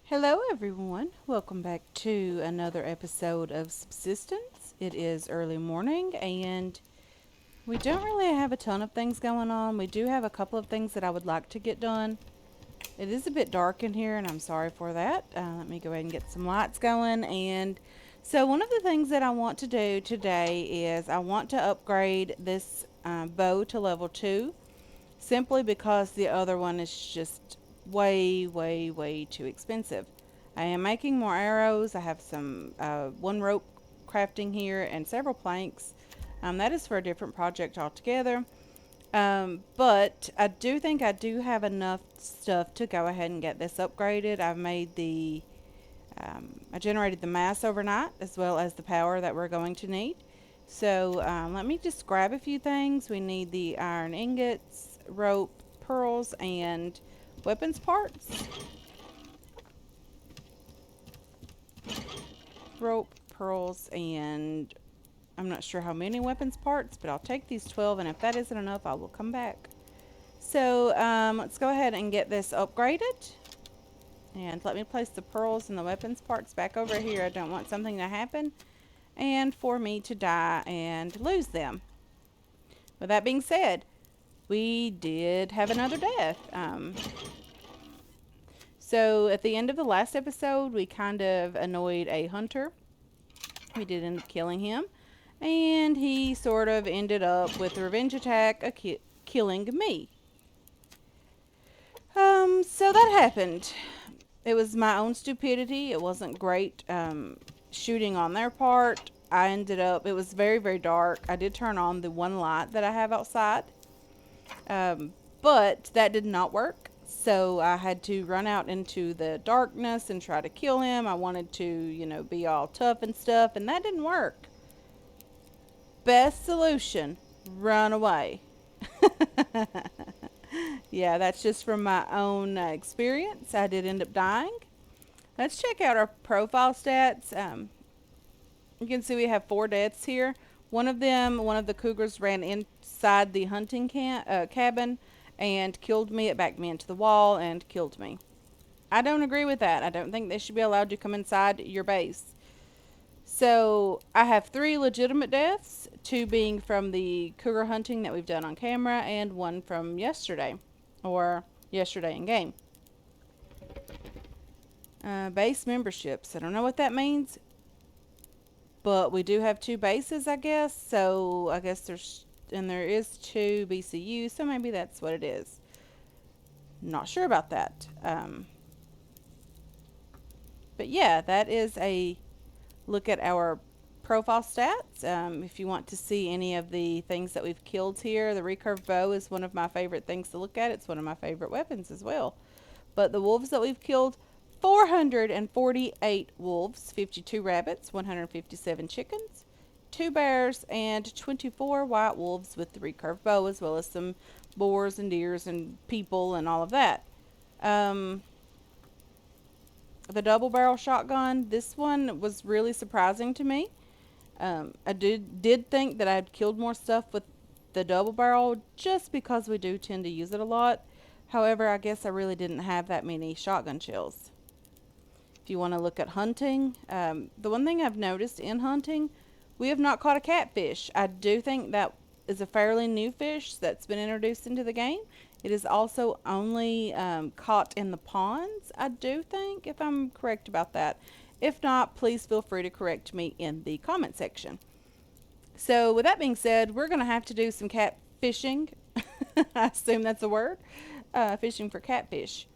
Hello, everyone. Welcome back to another episode of Subsistence. It is early morning, and we don't really have a ton of things going on. We do have a couple of things that I would like to get done. It is a bit dark in here, and I'm sorry for that. Let me go ahead and get some lights going. And so, one of the things that I want to do today is I want to upgrade this bow to level 2 simply because the other one is just way too expensive. I am making more arrows. I have some one rope crafting here and several planks. That is for a different project altogether. But I do think I do have enough stuff to go ahead and get this upgraded. I've made I generated the mass overnight as well as the power that we're going to need. So let me just grab a few things. We need the iron ingots, rope, pearls, and weapons parts. Rope, pearls, and I'm not sure how many weapons parts, but I'll take these 12, and if that isn't enough, I will come back. So let's go ahead and get this upgraded. And let me place the pearls and the weapons parts back over here. I don't want something to happen and for me to die and lose them. With that being said, we did have another death. So at the end of the last episode, we kind of annoyed a hunter. We did end up killing him. And he sort of ended up with a revenge attack, killing me. So that happened. It was my own stupidity. It wasn't great shooting on their part. It was very dark. I did turn on the one light that I have outside. But that did not work. So I had to run out into the darkness and try to kill him. I wanted to, be all tough and stuff, and that didn't work. Best solution, run away. Yeah, that's just from my own experience. I did end up dying. Let's check out our profile stats. You can see we have 4 deaths here. One of the cougars ran inside the hunting cabin and killed me. It backed me into the wall and killed me. I don't agree with that. I don't think they should be allowed to come inside your base. So I have 3 legitimate deaths, 2 being from the cougar hunting that we've done on camera, and 1 from yesterday, or yesterday in game. Base memberships. I don't know what that means, but we do have 2 bases, I guess. So I guess there is 2 BCU, so maybe that's what it is. Not sure about that. But yeah, that is a look at our profile stats. If you want to see any of the things that we've killed here, the recurve bow is one of my favorite things to look at. It's one of my favorite weapons as well. But the wolves that we've killed, 448 wolves, 52 rabbits, 157 chickens, 2 bears, and 24 white wolves with the recurve bow, as well as some boars and deers and people and all of that. The double barrel shotgun, this one was really surprising to me. I did think that I'd killed more stuff with the double barrel just because we do tend to use it a lot. However, I guess I really didn't have that many shotgun shells. If you want to look at hunting, the one thing I've noticed in hunting, we have not caught a catfish. I do think that is a fairly new fish that's been introduced into the game. It is also only caught in the ponds, I do think, if I'm correct about that. If not, please feel free to correct me in the comment section. So with that being said, we're going to have to do some cat fishing. I assume that's a word. Fishing for catfish.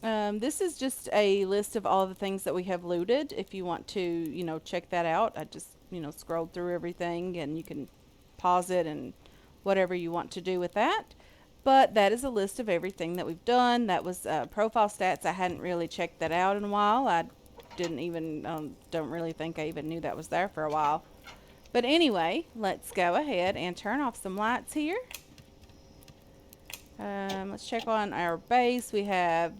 This is just a list of all the things that we have looted. If you want to, check that out, I just, scrolled through everything, and you can pause it and whatever you want to do with that. But that is a list of everything that we've done. That was profile stats. I hadn't really checked that out in a while. I don't really think I even knew that was there for a while. But anyway, let's go ahead and turn off some lights here. Let's check on our base. We have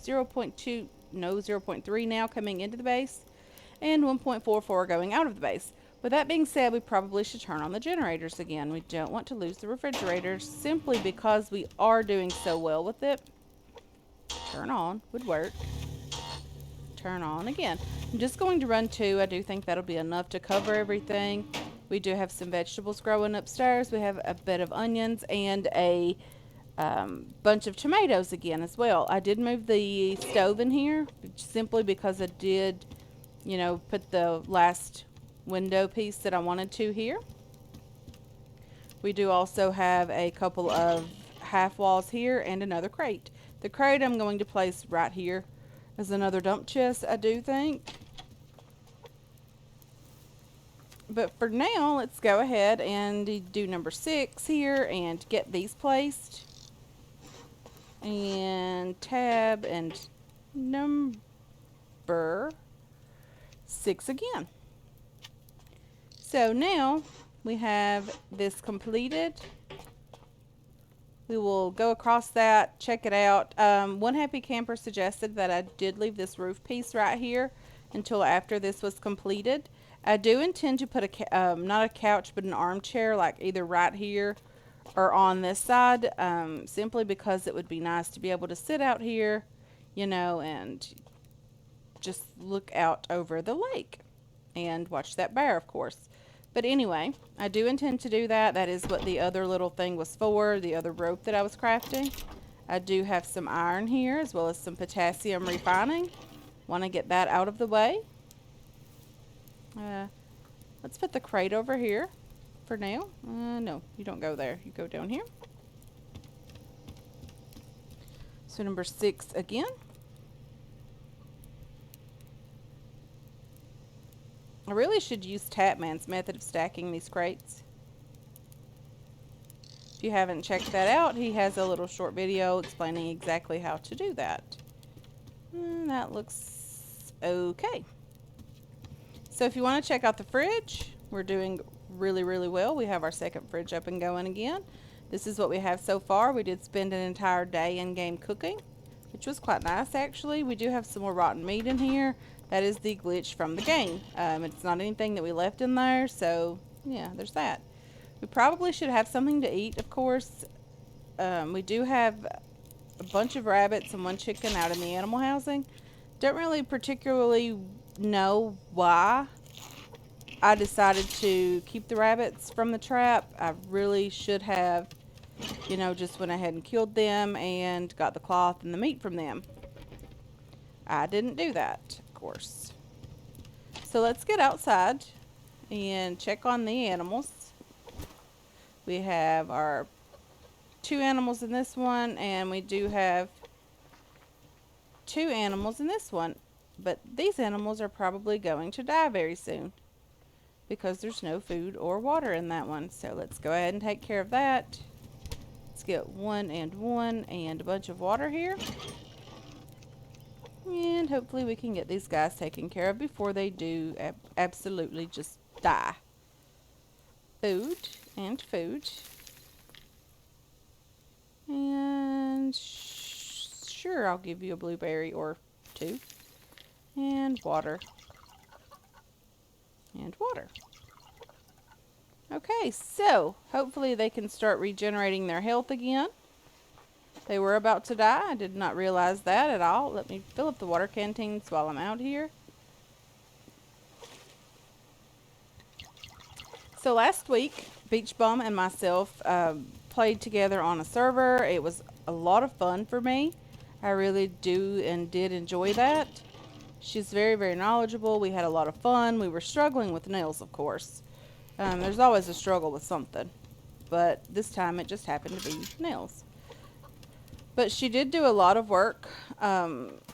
0.3 now coming into the base, and 1.44 going out of the base. With that being said, we probably should turn on the generators again. We don't want to lose the refrigerators simply because we are doing so well with it. Turn on would work. turn on again. I'm just going to run 2. I do think that'll be enough to cover everything. We do have some vegetables growing upstairs. We have a bed of onions and a bunch of tomatoes again as well. I did move the stove in here simply because I did, you know, put the last window piece that I wanted to here. We do also have a couple of half walls here and another crate. The crate I'm going to place right here as another dump chest, I do think. But for now, let's go ahead and do number 6 here and get these placed. And tab and number 6 again. So now we have this completed. We will go across that, check it out. One happy camper suggested that I did leave this roof piece right here until after this was completed. I do intend to put not a couch but an armchair, like either right here or on this side, simply because it would be nice to be able to sit out here, you know, and just look out over the lake and watch that bear, of course. But anyway, I do intend to do that. That is what the other little thing was for, the other rope that I was crafting. I do have some iron here as well as some potassium refining. Want to get that out of the way. Let's put the crate over here for now. No, you don't go there. You go down here. So number 6 again. I really should use Tapman's method of stacking these crates. If you haven't checked that out, he has a little short video explaining exactly how to do that. That looks okay. So if you want to check out the fridge, we're doing really, really well. We have our second fridge up and going again. This is what we have so far. We did spend an entire day in-game cooking, which was quite nice actually. We do have some more rotten meat in here. That is the glitch from the game. It's not anything that we left in there, so yeah, there's that. We probably should have something to eat, of course. We do have a bunch of rabbits and 1 chicken out in the animal housing. Don't really particularly know why I decided to keep the rabbits from the trap. I really should have, you know, just went ahead and killed them and got the cloth and the meat from them. I didn't do that, of course. So let's get outside and check on the animals. We have our 2 animals in this one, and we do have 2 animals in this one. But these animals are probably going to die very soon because there's no food or water in that one. So let's go ahead and take care of that. Let's get 1 and 1 and a bunch of water here. And hopefully we can get these guys taken care of before they do absolutely just die. Food and food. And sure, I'll give you a blueberry or 2. And water. And water. Okay, so hopefully they can start regenerating their health again. They were about to die. I did not realize that at all. Let me fill up the water canteens while I'm out here. So last week, Beach Bum and myself played together on a server. It was a lot of fun for me. I really do and did enjoy that. She's very, very knowledgeable. We had a lot of fun. We were struggling with nails, of course. There's always a struggle with something. But this time it just happened to be nails. But she did do a lot of work.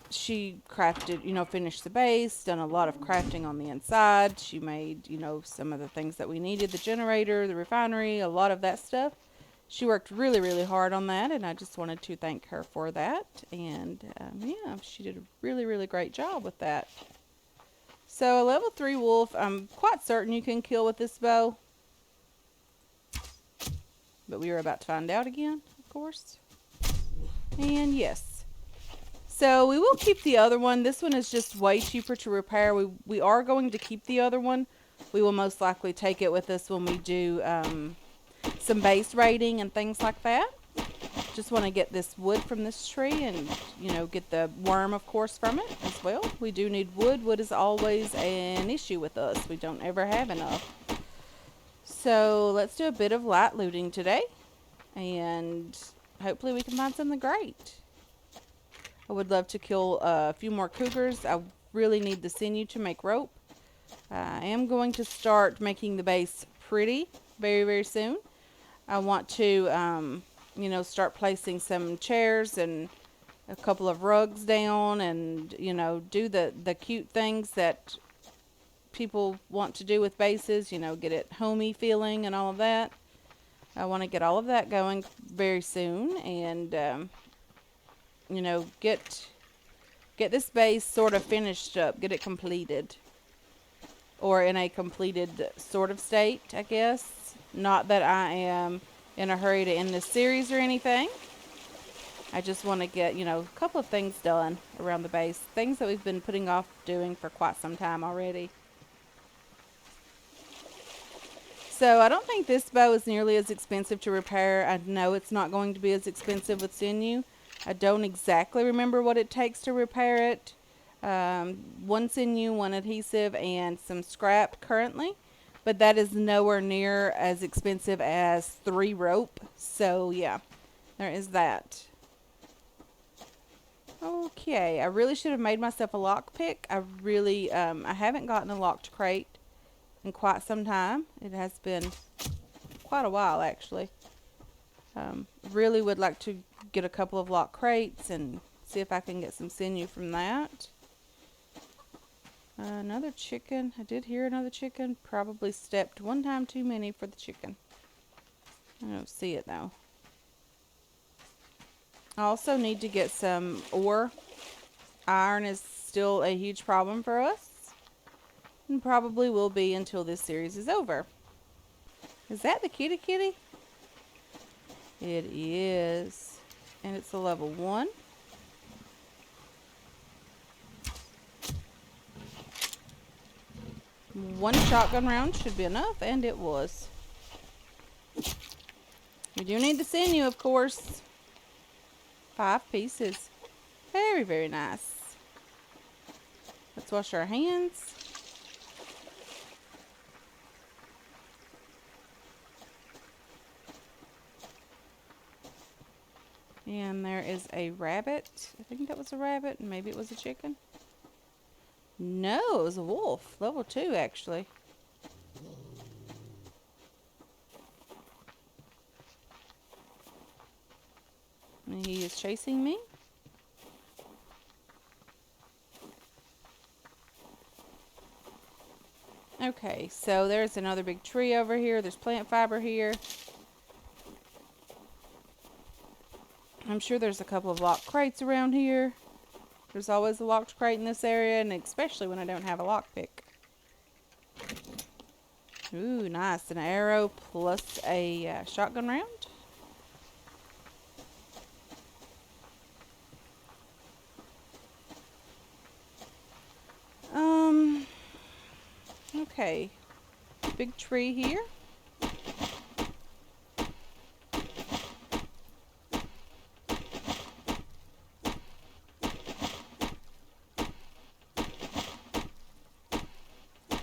She crafted, you know, finished the base, done a lot of crafting on the inside. She made, you know, some of the things that we needed, the generator, the refinery, a lot of that stuff. She worked really, really hard on that, and I just wanted to thank her for that. And, yeah, she did a really, really great job with that. So, a level 3 wolf, I'm quite certain you can kill with this bow. But we are about to find out again, of course. And yes. So, we will keep the other one. This one is just way cheaper to repair. We are going to keep the other one. We will most likely take it with us when we do some base raiding and things like that. just want to get this wood from this tree and, you know, get the worm, of course, from it as well. We do need wood. Wood is always an issue with us. We don't ever have enough. So let's do a bit of light looting today, and hopefully we can find something great. I would love to kill a few more cougars. I really need the sinew to make rope. I am going to start making the base pretty very, very soon. I want to, you know, start placing some chairs and a couple of rugs down and, you know, do the cute things that people want to do with bases, you know, get it homey feeling and all of that. I want to get all of that going very soon and, you know, get this base sort of finished up, get it completed. Or in a completed sort of state, I guess. Not that I am in a hurry to end this series or anything. I just want to get, you know, a couple of things done around the base. Things that we've been putting off doing for quite some time already. So I don't think this bow is nearly as expensive to repair. I know it's not going to be as expensive with sinew. I don't exactly remember what it takes to repair it. 1 sinew, 1 adhesive, and some scrap currently. But that is nowhere near as expensive as 3 rope. So yeah, there is that. Okay, I really should have made myself a lockpick. I haven't gotten a locked crate in quite some time. It has been quite a while, actually. Really would like to get a couple of locked crates and see if I can get some sinew from that. Another chicken. I did hear another chicken. Probably stepped one time too many for the chicken. I don't see it though. I also need to get some ore. Iron is still a huge problem for us. And probably will be until this series is over. Is that the kitty kitty? It is. And it's a level 1. One shotgun round should be enough, and it was. We do need the sinew, of course. 5 pieces. Very, very nice. Let's wash our hands. And there is a rabbit. I think that was a rabbit. Maybe it was a chicken. No, it was a wolf. Level 2, actually. And he is chasing me. Okay, so there's another big tree over here. There's plant fiber here. I'm sure there's a couple of locked crates around here. There's always a locked crate in this area, and especially when I don't have a lockpick. Ooh, nice. An arrow plus a shotgun round. Okay. Big tree here.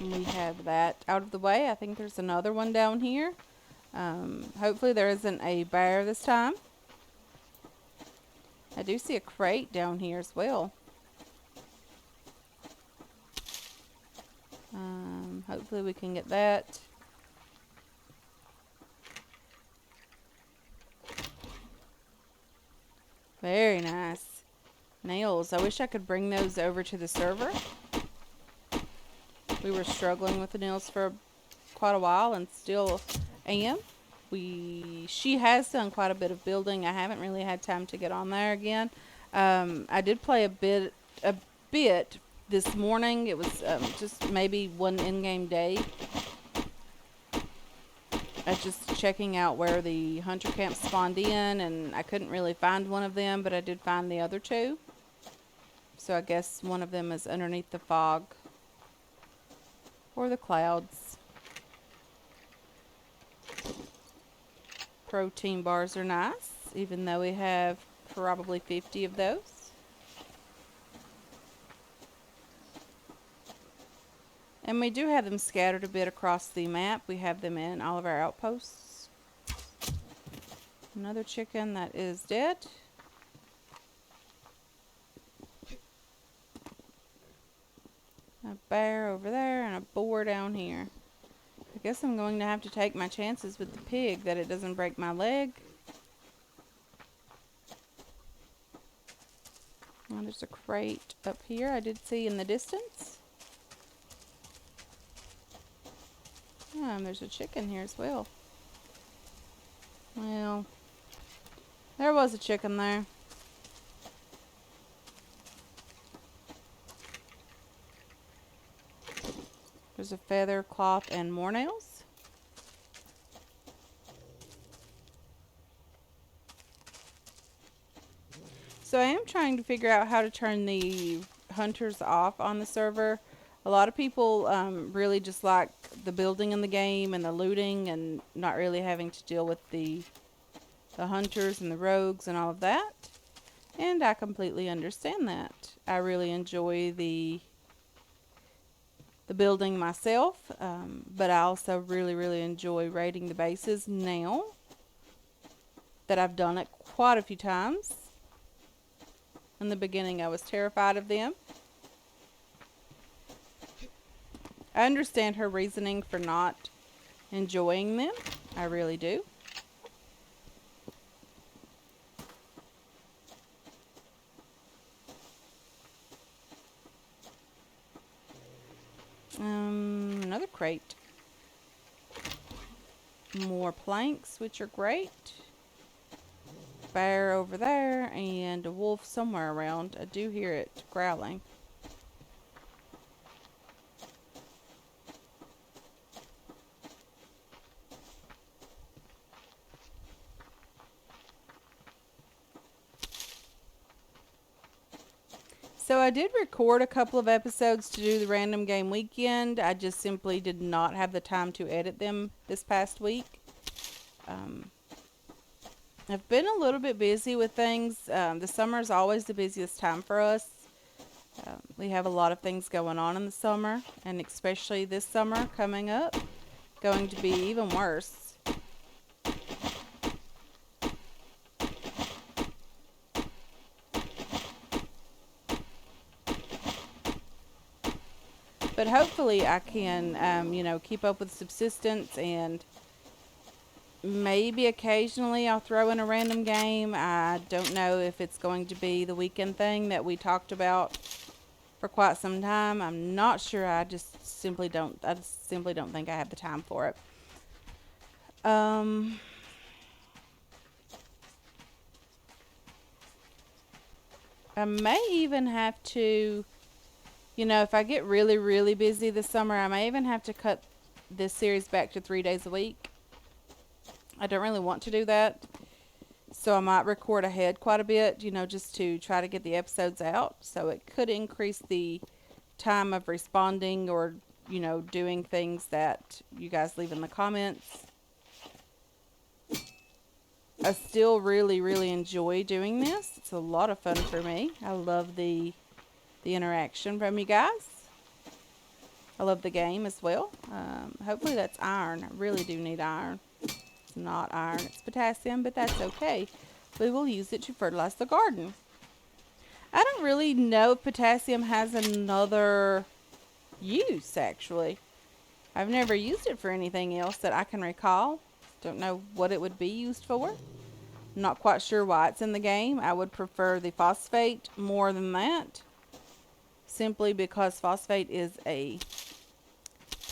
We have that out of the way. I think there's another one down here. Hopefully there isn't a bear this time. I do see a crate down here as well. Hopefully we can get that. Very nice. Nails. I wish I could bring those over to the server. We were struggling with the nails for quite a while and still am. She has done quite a bit of building. I haven't really had time to get on there again. I did play a bit this morning. It was just maybe one in-game day. I was just checking out where the hunter camps spawned in, and I couldn't really find one of them, but I did find the other 2. So I guess one of them is underneath the fog or the clouds. Protein bars are nice. even though we have probably 50 of those. And we do have them scattered a bit across the map. We have them in all of our outposts. Another chicken that is dead. A bear over there and a boar down here. I guess I'm going to have to take my chances with the pig that it doesn't break my leg. Oh, there's a crate up here I did see in the distance. Oh, and there's a chicken here as well. Well, there was a chicken there. There's a feather, cloth, and more nails. So I am trying to figure out how to turn the hunters off on the server. A lot of people really just like the building in the game and the looting and not really having to deal with the hunters and the rogues and all of that. And I completely understand that. I really enjoy the building myself, but I also really enjoy raiding the bases now that I've done it quite a few times. In the beginning I was terrified of them. I understand her reasoning for not enjoying them. I really do. Another crate. More planks, which are great. Bear over there and a wolf somewhere around. I do hear it growling. So I did record a couple of episodes to do the random game weekend. I just simply did not have the time to edit them this past week. I've been a little bit busy with things. The summer is always the busiest time for us. We have a lot of things going on in the summer, and especially this summer coming up, going to be even worse. But hopefully I can, keep up with Subsistence, and maybe occasionally I'll throw in a random game. I don't know if it's going to be the weekend thing that we talked about for quite some time. I'm not sure. I just simply don't think I have the time for it. I may even have to, if I get really busy this summer, I may even have to cut this series back to 3 days a week. I don't really want to do that. So I might record ahead quite a bit, just to try to get the episodes out. So it could increase the time of responding or, doing things that you guys leave in the comments. I still really enjoy doing this. It's a lot of fun for me. I love the interaction from you guys. I love the game as well. Hopefully that's iron. I really do need iron. It's not iron, it's potassium, but that's okay. We will use it to fertilize the garden. I don't really know if potassium has another use, actually. I've never used it for anything else that I can recall. Don't know what it would be used for. Not quite sure why it's in the game. I would prefer the phosphate more than that, simply because phosphate is a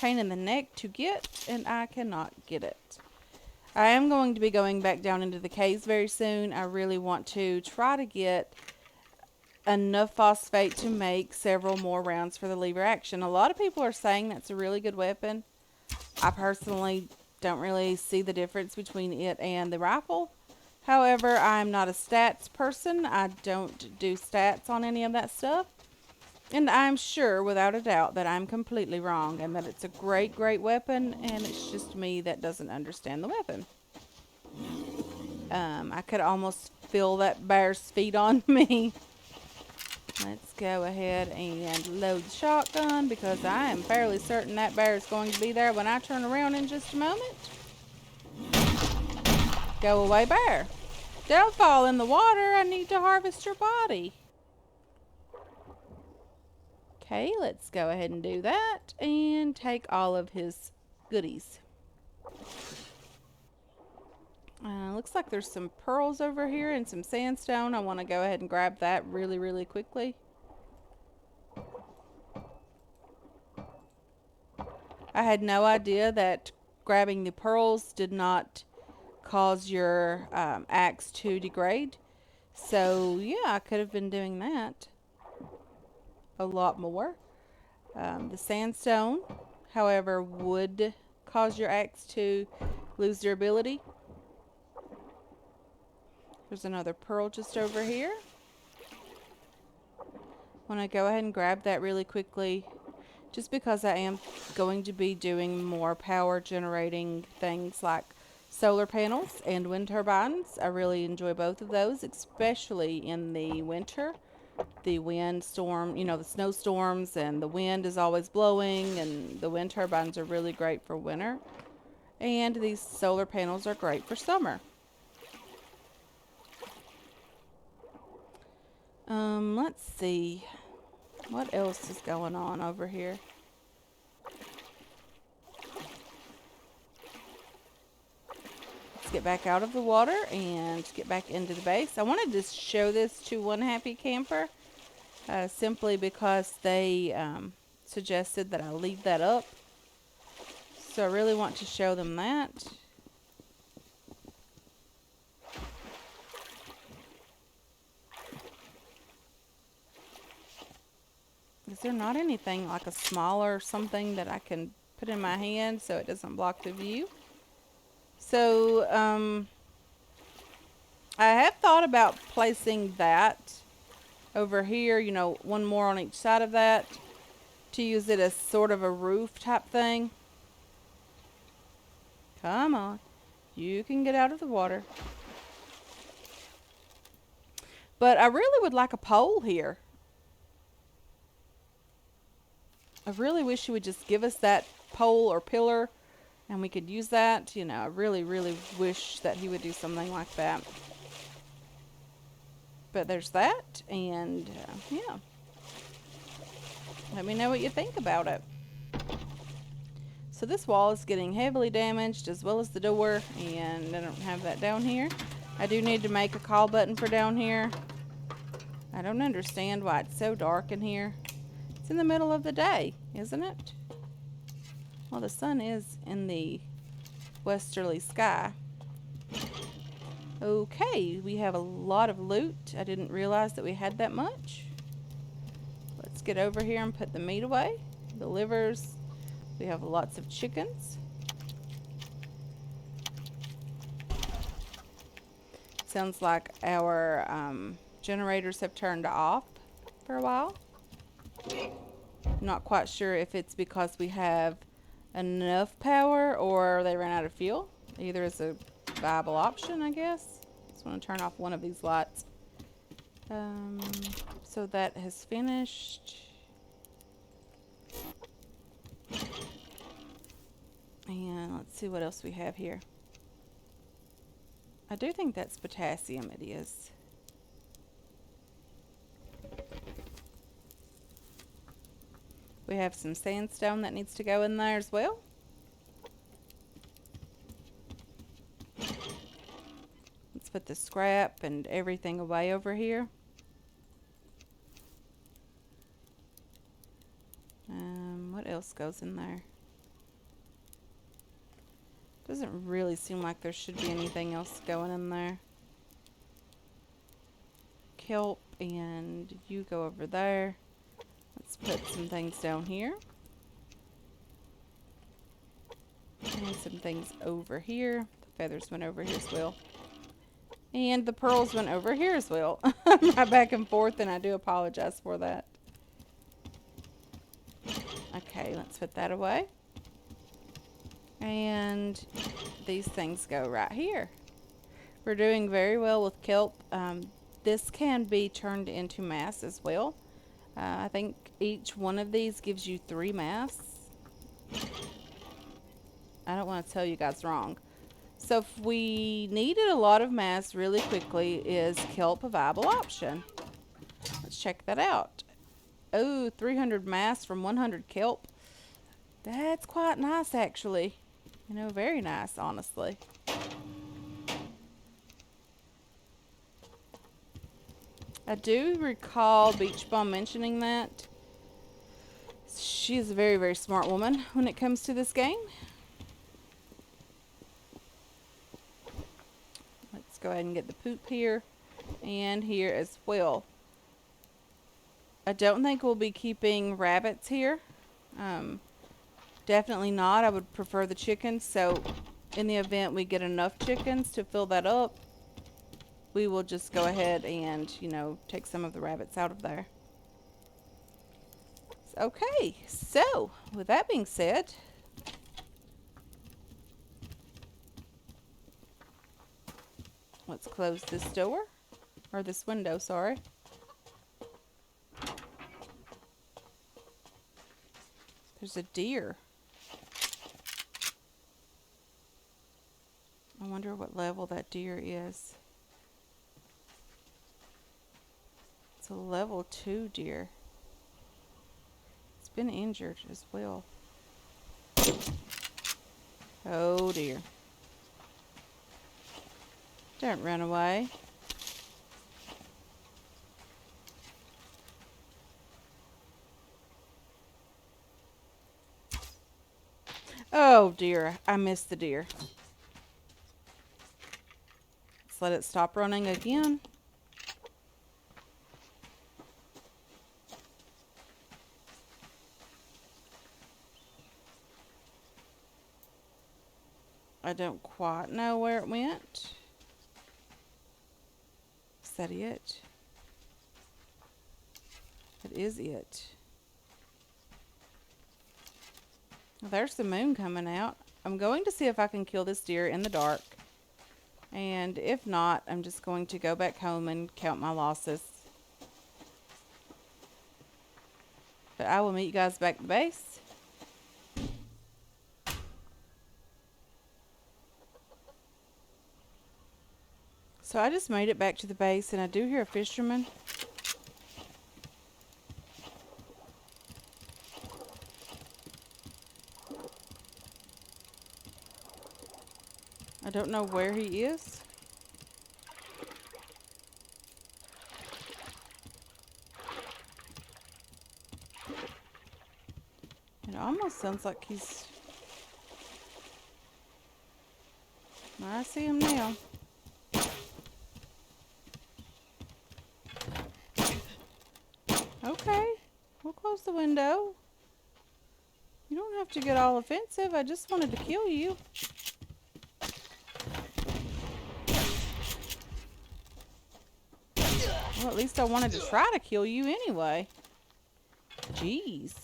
pain in the neck to get, and I cannot get it. I am going to be going back down into the caves very soon. I really want to try to get enough phosphate to make several more rounds for the lever action. A lot of people are saying that's a really good weapon. I personally don't really see the difference between it and the rifle. However, I'm not a stats person. I don't do stats on any of that stuff. And I'm sure, without a doubt, that I'm completely wrong and that it's a great weapon, and it's just me that doesn't understand the weapon. I could almost feel that bear's feet on me. Let's go ahead and load the shotgun because I am fairly certain that bear is going to be there when I turn around in just a moment. Go away, bear. Don't fall in the water. I need to harvest your body. Okay, let's go ahead and do that and take all of his goodies. Looks like there's some pearls over here and some sandstone. I want to go ahead and grab that really, really quickly. I had no idea that grabbing the pearls did not cause your axe to degrade. So, yeah, I could have been doing that a lot more. The sandstone, however, would cause your axe to lose durability. There's another pearl just over here. Want to go ahead and grab that really quickly just because I am going to be doing more power generating things like solar panels and wind turbines. I really enjoy both of those, especially in the winter. The wind storm, you know, the snowstorms and the wind is always blowing, and the wind turbines are really great for winter. And these solar panels are great for summer. Let's see. What else is going on over here? Let's get back out of the water and get back into the base. I wanted to show this to one happy camper simply because they suggested that I leave that up. So I really want to show them that. Is there not anything like a smaller something that I can put in my hand so it doesn't block the view? So, I have thought about placing that over here, you know, one more on each side of that to use it as sort of a roof type thing. Come on. You can get out of the water. But I really would like a pole here. I really wish you would just give us that pole or pillar and we could use that. You know, I really, really wish that he would do something like that. But there's that, and yeah. Let me know what you think about it. So this wall is getting heavily damaged as well as the door, and I don't have that down here. I do need to make a call button for down here. I don't understand why it's so dark in here. It's in the middle of the day, isn't it? Well, the sun is in the westerly sky. Okay, we have a lot of loot. I didn't realize that we had that much. Let's get over here and put the meat away. The livers. We have lots of chickens. Sounds like our generators have turned off for a while. Not quite sure if it's because we have enough power or they ran out of fuel. Either is a viable option, I guess. Just want to turn off one of these lights. So that has finished. And let's see what else we have here. I do think that's potassium, it is. We have some sandstone that needs to go in there as well. Let's put the scrap and everything away over here. What else goes in there? Doesn't really seem like there should be anything else going in there. Kelp, and you go over there. Let's put some things down here. And some things over here. The feathers went over here as well. And the pearls went over here as well. I'm right back and forth, and I do apologize for that. Okay, let's put that away. And these things go right here. We're doing very well with kelp. This can be turned into mass as well. I think each one of these gives you 3 mass. I don't want to tell you guys wrong. So if we needed a lot of mass really quickly, is kelp a viable option? Let's check that out. Oh, 300 mass from 100 kelp. That's quite nice, actually. You know, very nice, honestly. I do recall Beach Bum mentioning that. She's a very, very smart woman when it comes to this game. Let's go ahead and get the poop here and here as well. I don't think we'll be keeping rabbits here. Definitely not. I would prefer the chickens. So in the event we get enough chickens to fill that up, we will just go ahead and, you know, take some of the rabbits out of there. Okay, so with that being said, let's close this door, or this window, sorry. There's a deer. I wonder what level that deer is. It's a level 2 deer. It's been injured as well. Oh dear. Don't run away. Oh dear, I missed the deer. Let's let it stop running again. I don't quite know where it went. Is that it? That is it. Well, there's the moon coming out. I'm going to see if I can kill this deer in the dark. And if not, I'm just going to go back home and count my losses. But I will meet you guys back at the base. So I just made it back to the base, and I do hear a fisherman. I don't know where he is. It almost sounds like he's... I see him now. Okay, we'll close the window. You don't have to get all offensive. I just wanted to kill you. Well, at least I wanted to try to kill you anyway. Jeez.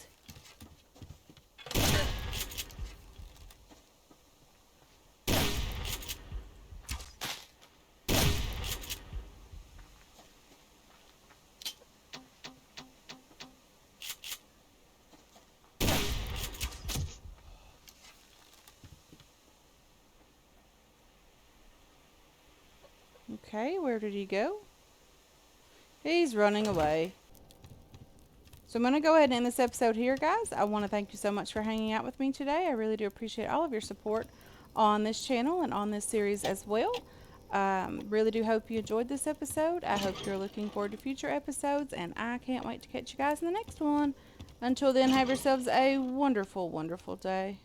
Okay, where did he go? He's running away. So I'm going to go ahead and end this episode here, guys. I want to thank you so much for hanging out with me today. I really do appreciate all of your support on this channel and on this series as well. Really do hope you enjoyed this episode. I hope you're looking forward to future episodes, and I can't wait to catch you guys in the next one. Until then, have yourselves a wonderful, wonderful day.